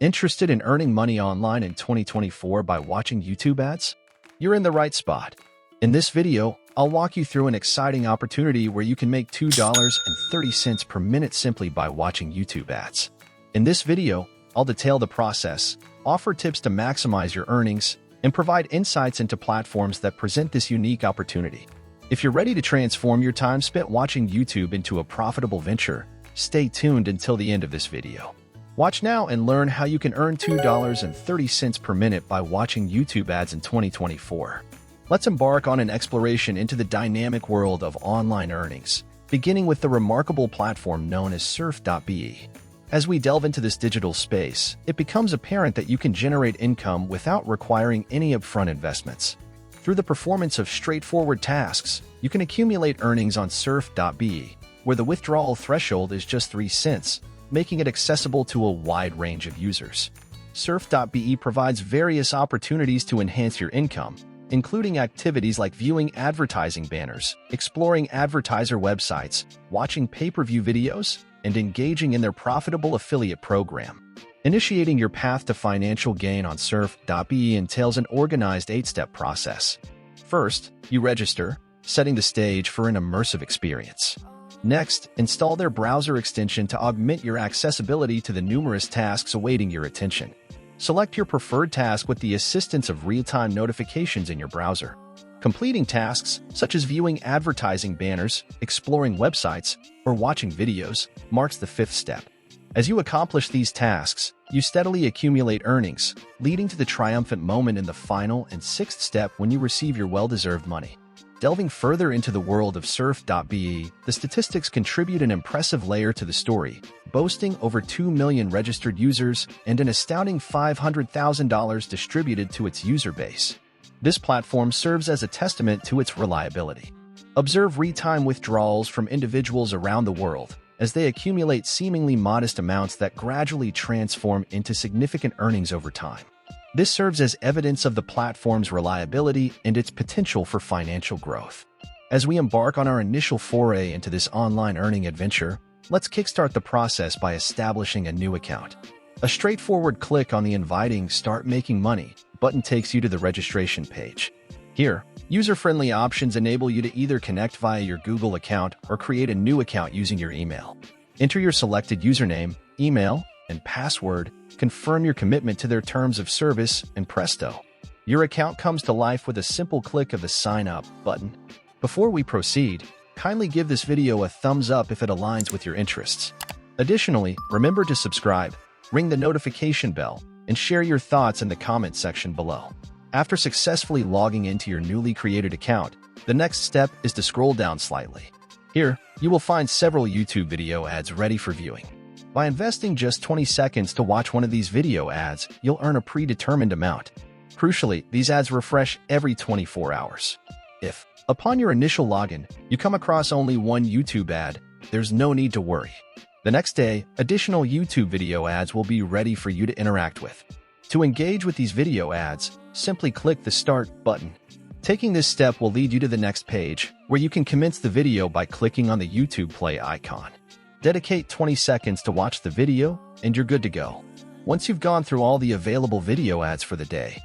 Interested in earning money online in 2024 by watching YouTube ads? You're in the right spot. In this video, I'll walk you through an exciting opportunity where you can make $2.30 per minute simply by watching YouTube ads. In this video, I'll detail the process, offer tips to maximize your earnings, and provide insights into platforms that present this unique opportunity. If you're ready to transform your time spent watching YouTube into a profitable venture, stay tuned until the end of this video. Watch now and learn how you can earn $2.30 per minute by watching YouTube ads in 2024. Let's embark on an exploration into the dynamic world of online earnings, beginning with the remarkable platform known as Surfbe. As we delve into this digital space, it becomes apparent that you can generate income without requiring any upfront investments. Through the performance of straightforward tasks, you can accumulate earnings on Surfbe, where the withdrawal threshold is just 3 cents, making it accessible to a wide range of users. Surfbe provides various opportunities to enhance your income, including activities like viewing advertising banners, exploring advertiser websites, watching pay-per-view videos, and engaging in their profitable affiliate program. Initiating your path to financial gain on Surfbe entails an organized 8-step process. First, you register, setting the stage for an immersive experience. Next, install their browser extension to augment your accessibility to the numerous tasks awaiting your attention. Select your preferred task with the assistance of real-time notifications in your browser. Completing tasks, such as viewing advertising banners, exploring websites, or watching videos, marks the 5th step. As you accomplish these tasks, you steadily accumulate earnings, leading to the triumphant moment in the final and 6th step when you receive your well-deserved money. Delving further into the world of Surfbe, the statistics contribute an impressive layer to the story, boasting over 2 million registered users and an astounding $500,000 distributed to its user base. This platform serves as a testament to its reliability. Observe real-time withdrawals from individuals around the world as they accumulate seemingly modest amounts that gradually transform into significant earnings over time. This serves as evidence of the platform's reliability and its potential for financial growth. As we embark on our initial foray into this online earning adventure, let's kickstart the process by establishing a new account. A straightforward click on the inviting Start Making Money button takes you to the registration page. Here, user-friendly options enable you to either connect via your Google account or create a new account using your email. Enter your selected username, email, and password, confirm your commitment to their terms of service, and presto, your account comes to life with a simple click of the Sign Up button. Before we proceed, kindly give this video a thumbs up if it aligns with your interests. Additionally, remember to subscribe, ring the notification bell, and share your thoughts in the comment section below. After successfully logging into your newly created account, the next step is to scroll down slightly. Here, you will find several YouTube video ads ready for viewing. By investing just 20 seconds to watch one of these video ads, you'll earn a predetermined amount. Crucially, these ads refresh every 24 hours. If, upon your initial login, you come across only one YouTube ad, there's no need to worry. The next day, additional YouTube video ads will be ready for you to interact with. To engage with these video ads, simply click the Start button. Taking this step will lead you to the next page, where you can commence the video by clicking on the YouTube play icon. Dedicate 20 seconds to watch the video, and you're good to go. Once you've gone through all the available video ads for the day.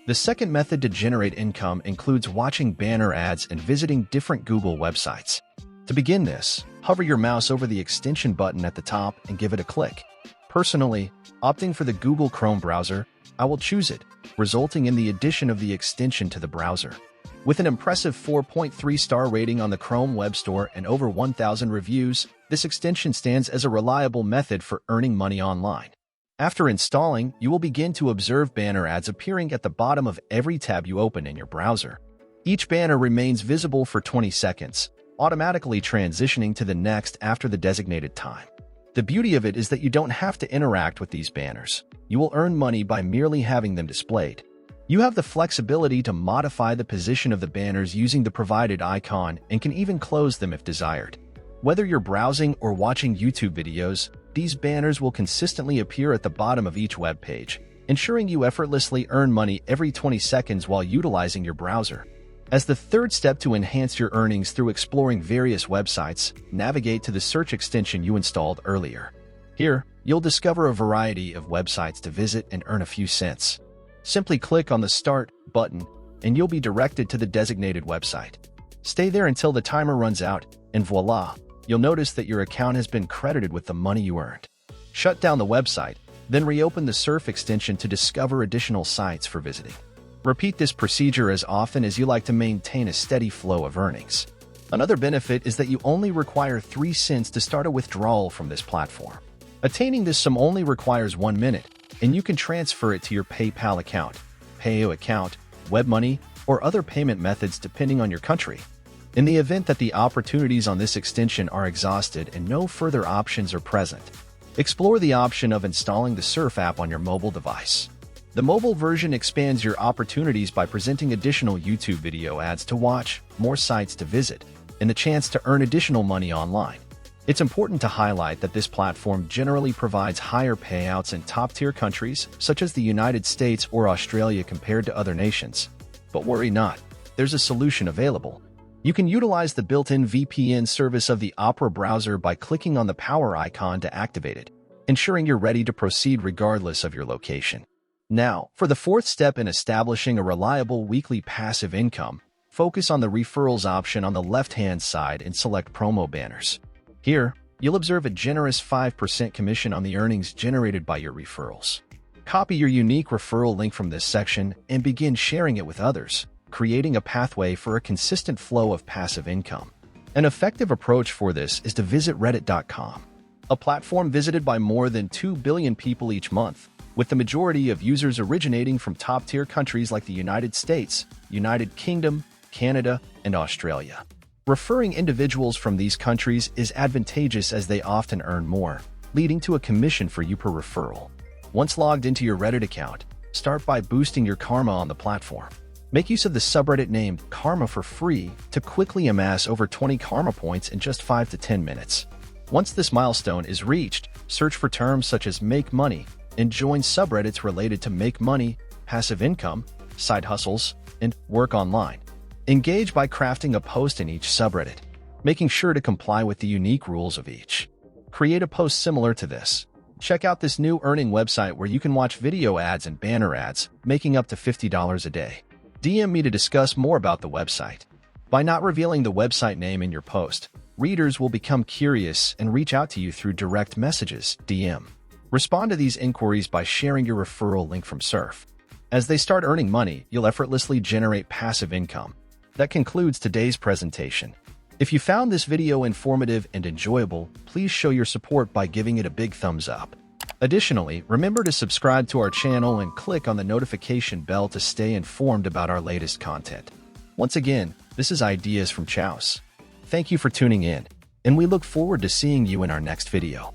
The second method to generate income includes watching banner ads and visiting different Google websites. To begin this, hover your mouse over the extension button at the top and give it a click. Personally, opting for the Google Chrome browser, I will choose it, resulting in the addition of the extension to the browser. With an impressive 4.3-star rating on the Chrome Web Store and over 1,000 reviews, this extension stands as a reliable method for earning money online. After installing, you will begin to observe banner ads appearing at the bottom of every tab you open in your browser. Each banner remains visible for 20 seconds, automatically transitioning to the next after the designated time. The beauty of it is that you don't have to interact with these banners. You will earn money by merely having them displayed. You have the flexibility to modify the position of the banners using the provided icon and can even close them if desired. Whether you're browsing or watching YouTube videos, these banners will consistently appear at the bottom of each web page, ensuring you effortlessly earn money every 20 seconds while utilizing your browser. As the third step to enhance your earnings through exploring various websites, navigate to the search extension you installed earlier. Here, you'll discover a variety of websites to visit and earn a few cents. Simply click on the Start button, and you'll be directed to the designated website. Stay there until the timer runs out, and voila, you'll notice that your account has been credited with the money you earned. Shut down the website, then reopen the Surf extension to discover additional sites for visiting. Repeat this procedure as often as you like to maintain a steady flow of earnings. Another benefit is that you only require 3 cents to start a withdrawal from this platform. Attaining this sum only requires 1 minute, and you can transfer it to your PayPal account, Payo account, WebMoney, or other payment methods depending on your country. In the event that the opportunities on this extension are exhausted and no further options are present, explore the option of installing the Surf app on your mobile device. The mobile version expands your opportunities by presenting additional YouTube video ads to watch, more sites to visit, and the chance to earn additional money online. It's important to highlight that this platform generally provides higher payouts in top-tier countries such as the United States or Australia compared to other nations. But worry not, there's a solution available. You can utilize the built-in VPN service of the Opera browser by clicking on the power icon to activate it, ensuring you're ready to proceed regardless of your location. Now, for the fourth step in establishing a reliable weekly passive income, focus on the referrals option on the left-hand side and select promo banners. Here, you'll observe a generous 5% commission on the earnings generated by your referrals. Copy your unique referral link from this section and begin sharing it with others, creating a pathway for a consistent flow of passive income. An effective approach for this is to visit reddit.com, a platform visited by more than 2 billion people each month, with the majority of users originating from top-tier countries like the United States, United Kingdom, Canada, and Australia. Referring individuals from these countries is advantageous as they often earn more, leading to a commission for you per referral. Once logged into your Reddit account, start by boosting your karma on the platform. Make use of the subreddit named Karma for free to quickly amass over 20 karma points in just 5 to 10 minutes. Once this milestone is reached, search for terms such as make money and join subreddits related to make money, passive income, side hustles, and work online. Engage by crafting a post in each subreddit, making sure to comply with the unique rules of each. Create a post similar to this. Check out this new earning website where you can watch video ads and banner ads, making up to $50 a day. DM me to discuss more about the website. By not revealing the website name in your post, readers will become curious and reach out to you through direct messages, DM. Respond to these inquiries by sharing your referral link from Surf. As they start earning money, you'll effortlessly generate passive income. That concludes today's presentation. If you found this video informative and enjoyable, please show your support by giving it a big thumbs up. Additionally, remember to subscribe to our channel and click on the notification bell to stay informed about our latest content. Once again, this is Ideas from Chaos. Thank you for tuning in, and we look forward to seeing you in our next video.